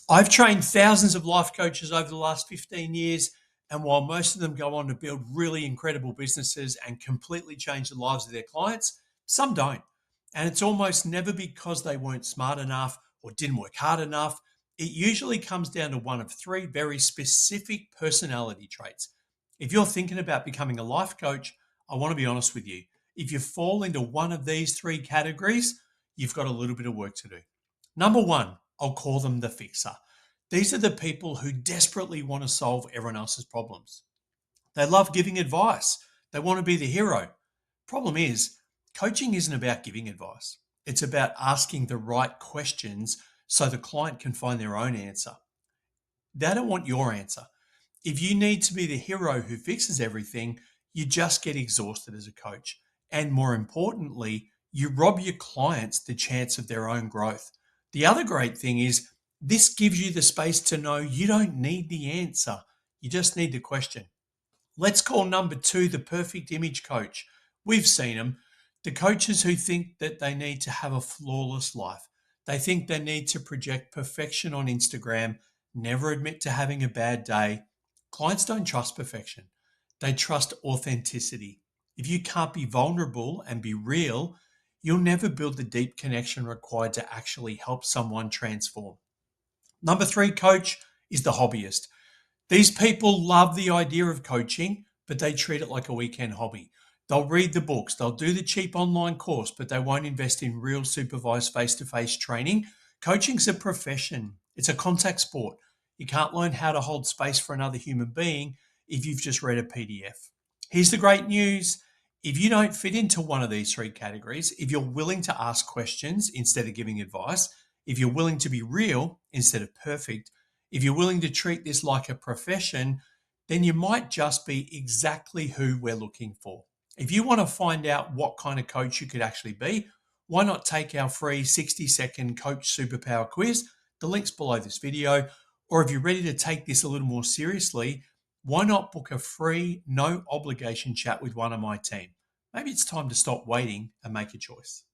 I've trained thousands of life coaches over the last 15 years. And while most of them go on to build really incredible businesses and completely change the lives of their clients, some don't. And it's almost never because they weren't smart enough or didn't work hard enough. It usually comes down to one of three very specific personality traits. If you're thinking about becoming a life coach, I want to be honest with you. If you fall into one of these three categories, you've got a little bit of work to do. Number one, I'll call them the fixer. These are the people who desperately want to solve everyone else's problems. They love giving advice. They want to be the hero. Problem is, coaching isn't about giving advice. It's about asking the right questions so the client can find their own answer. They don't want your answer. If you need to be the hero who fixes everything, you just get exhausted as a coach. And more importantly, you rob your clients the chance of their own growth. The other great thing is this gives you the space to know you don't need the answer. You just need the question. Let's call number two the perfect image coach. We've seen them. The coaches who think that they need to have a flawless life. They think they need to project perfection on Instagram, never admit to having a bad day. Clients don't trust perfection. They trust authenticity. If you can't be vulnerable and be real, you'll never build the deep connection required to actually help someone transform. Number three coach is the hobbyist. These people love the idea of coaching, but they treat it like a weekend hobby. They'll read the books, they'll do the cheap online course, but they won't invest in real supervised face-to-face training. Coaching's a profession. It's a contact sport. You can't learn how to hold space for another human being if you've just read a PDF. Here's the great news. If you don't fit into one of these three categories, if you're willing to ask questions instead of giving advice, if you're willing to be real instead of perfect, if you're willing to treat this like a profession, then you might just be exactly who we're looking for. If you want to find out what kind of coach you could actually be, why not take our free 60-second coach superpower quiz? The link's below this video. Or if you're ready to take this a little more seriously, why not book a free, no obligation chat with one of my team? Maybe it's time to stop waiting and make a choice.